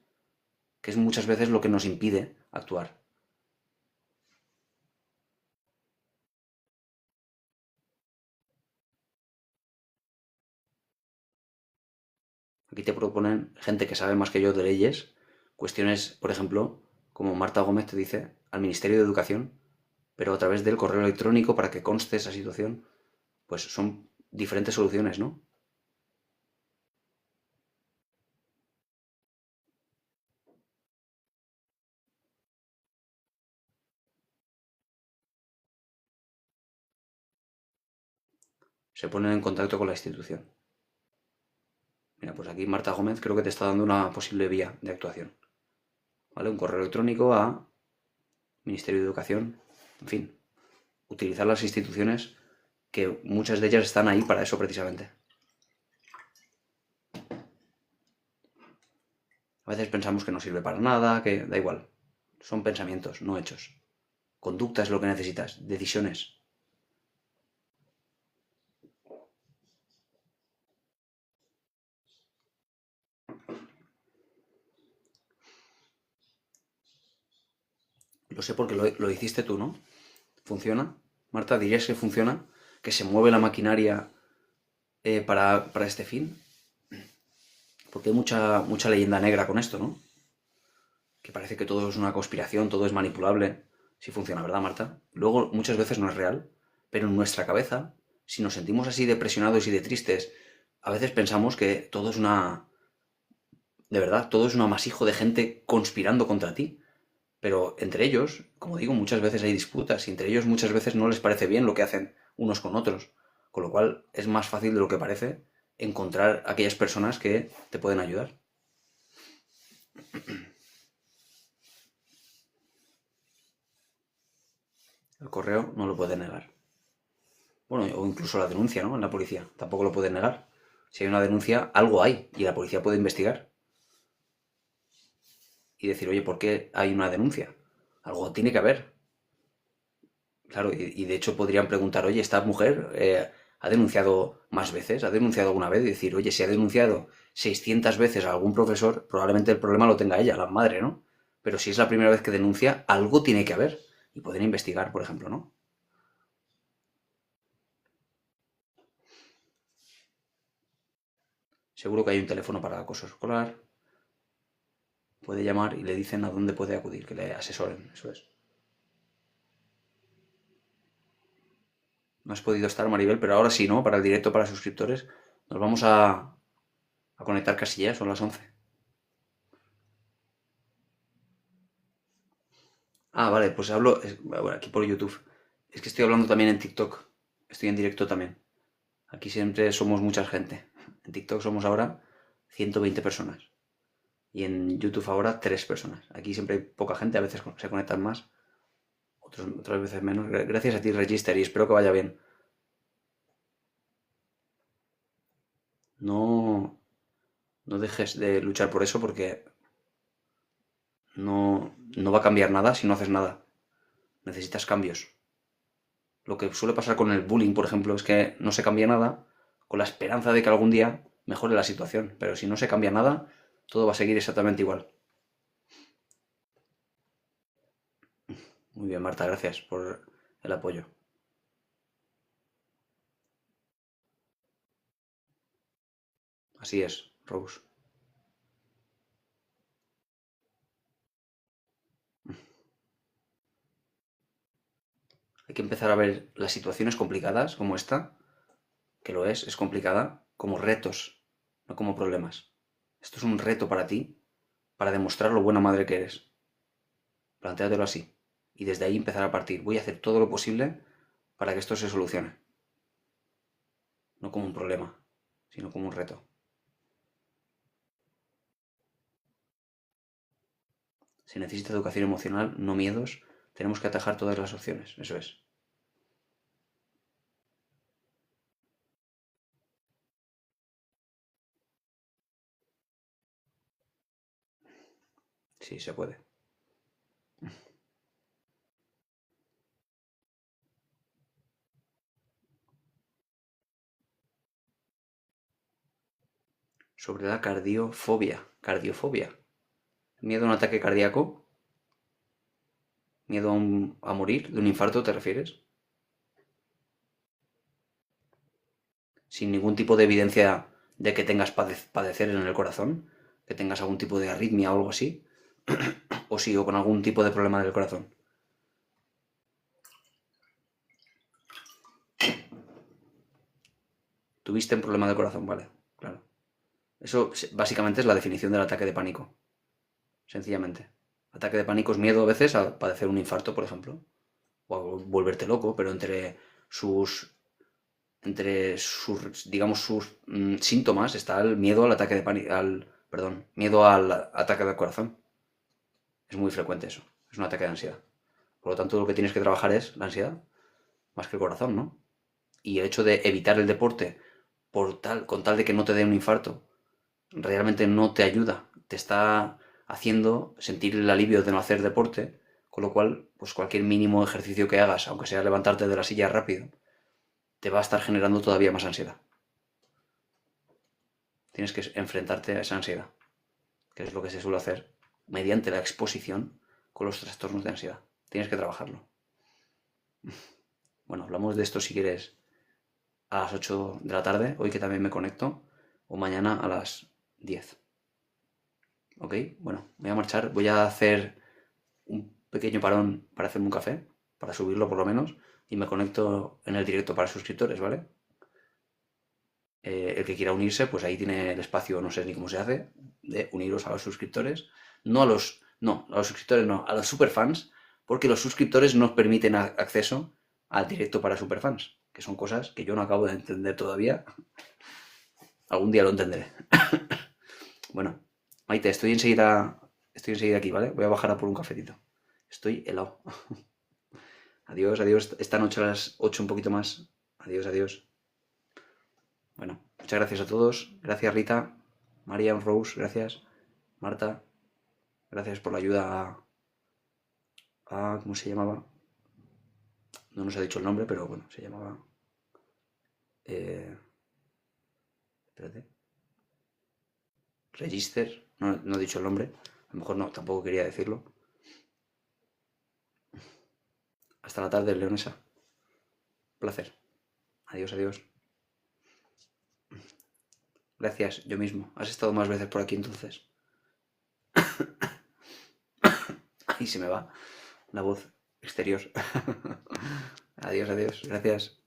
A: que es muchas veces lo que nos impide actuar. Aquí te proponen gente que sabe más que yo de leyes, cuestiones, por ejemplo, como Marta Gómez te dice, al Ministerio de Educación, pero a través del correo electrónico para que conste esa situación, pues son diferentes soluciones, ¿no? Se ponen en contacto con la institución. Mira, pues aquí Marta Gómez creo que te está dando una posible vía de actuación. ¿Vale? Un correo electrónico a Ministerio de Educación, en fin, utilizar las instituciones que muchas de ellas están ahí para eso precisamente. A veces pensamos que no sirve para nada, que da igual. Son pensamientos, no hechos. Conducta es lo que necesitas, decisiones. Lo sé porque lo hiciste tú, ¿no? ¿Funciona? Marta, ¿dirías que funciona? ¿Que se mueve la maquinaria para este fin? Porque hay mucha leyenda negra con esto, ¿no? Que parece que todo es una conspiración, todo es manipulable. Sí funciona, ¿verdad, Marta? Luego, muchas veces no es real, pero en nuestra cabeza, si nos sentimos así de presionados y de tristes, a veces pensamos que todo es una... De verdad, todo es un amasijo de gente conspirando contra ti. Pero entre ellos, como digo, muchas veces hay disputas y entre ellos muchas veces no les parece bien lo que hacen unos con otros. Con lo cual es más fácil de lo que parece encontrar aquellas personas que te pueden ayudar. El correo no lo puede negar. Bueno, o incluso la denuncia, ¿no? En la policía. Tampoco lo puede negar. Si hay una denuncia, algo hay y la policía puede investigar y decir, oye, ¿por qué hay una denuncia? Algo tiene que haber. Claro, y de hecho podrían preguntar, oye, ¿esta mujer ha denunciado más veces? ¿Ha denunciado alguna vez? Y decir, oye, si ha denunciado 600 veces a algún profesor, probablemente el problema lo tenga ella, la madre, ¿no? Pero si es la primera vez que denuncia, algo tiene que haber. Y pueden investigar, por ejemplo, ¿no? Seguro que hay un teléfono para acoso escolar. Puede llamar y le dicen a dónde puede acudir, que le asesoren, eso es. No has podido estar, Maribel, pero ahora sí, ¿no? Para el directo para suscriptores. Nos vamos a conectar casi ya, son las 11. Ah, vale, pues hablo bueno, aquí por YouTube. Es que estoy hablando también en TikTok. Estoy en directo también. Aquí siempre somos mucha gente. En TikTok somos ahora 120 personas. Y en YouTube ahora 3 personas. Aquí siempre hay poca gente, a veces se conectan más, otras veces menos. Gracias a ti, Register, y espero que vaya bien. No, no dejes de luchar por eso porque no va a cambiar nada si no haces nada. Necesitas cambios. Lo que suele pasar con el bullying, por ejemplo, es que no se cambia nada con la esperanza de que algún día mejore la situación. Pero si no se cambia nada, todo va a seguir exactamente igual. Muy bien, Marta, gracias por el apoyo. Así es, Rose. Hay que empezar a ver las situaciones complicadas como esta, que lo es complicada, como retos, no como problemas. Esto es un reto para ti, para demostrar lo buena madre que eres. Plantéatelo así. Y desde ahí empezar a partir. Voy a hacer todo lo posible para que esto se solucione. No como un problema, sino como un reto. Se necesita educación emocional, no miedos. Tenemos que atajar todas las opciones. Eso es. Sí, se puede. Sobre la cardiofobia. Cardiofobia. ¿Miedo a un ataque cardíaco? ¿Miedo a morir? ¿De un infarto te refieres? Sin ningún tipo de evidencia de que tengas padecer en el corazón, que tengas algún tipo de arritmia o algo así, o sí, o con algún tipo de problema del corazón. Tuviste un problema del corazón, vale, claro. Eso básicamente es la definición del ataque de pánico, sencillamente. Ataque de pánico es miedo a veces a padecer un infarto, por ejemplo, o a volverte loco, pero sus, digamos, sus síntomas está el miedo al ataque de pánico, perdón, miedo al ataque del corazón. Es muy frecuente eso, es un ataque de ansiedad. Por lo tanto, lo que tienes que trabajar es la ansiedad, más que el corazón, ¿no? Y el hecho de evitar el deporte con tal de que no te dé un infarto, realmente no te ayuda. Te está haciendo sentir el alivio de no hacer deporte, con lo cual, pues cualquier mínimo ejercicio que hagas, aunque sea levantarte de la silla rápido, te va a estar generando todavía más ansiedad. Tienes que enfrentarte a esa ansiedad, que es lo que se suele hacer mediante la exposición con los trastornos de ansiedad. Tienes que trabajarlo. Bueno, hablamos de esto si quieres a las 8 de la tarde, hoy que también me conecto, o mañana a las 10. ¿Ok? Bueno, voy a marchar, voy a hacer un pequeño parón para hacerme un café, para subirlo por lo menos, y me conecto en el directo para suscriptores, ¿vale? El que quiera unirse, pues ahí tiene el espacio, no sé ni cómo se hace, de uniros a los suscriptores. No, a los suscriptores no, a los superfans, porque los suscriptores nos permiten acceso al directo para superfans, que son cosas que yo no acabo de entender todavía. Algún día lo entenderé. Bueno, Maite, estoy enseguida aquí, ¿vale? Voy a bajar a por un cafetito. Estoy helado. Adiós, adiós. Esta noche a las 8 un poquito más. Adiós, adiós. Bueno, muchas gracias a todos. Gracias, Rita. Marian, Rose, gracias. Marta, gracias por la ayuda ¿cómo se llamaba? No nos ha dicho el nombre, pero bueno, se llamaba... Espérate. Register. No, no he dicho el nombre. A lo mejor no, tampoco quería decirlo. Hasta la tarde, Leonesa. Placer. Adiós, adiós. Gracias, yo mismo. Has estado más veces por aquí entonces. Ahí se me va la voz exterior. Adiós, adiós. Gracias.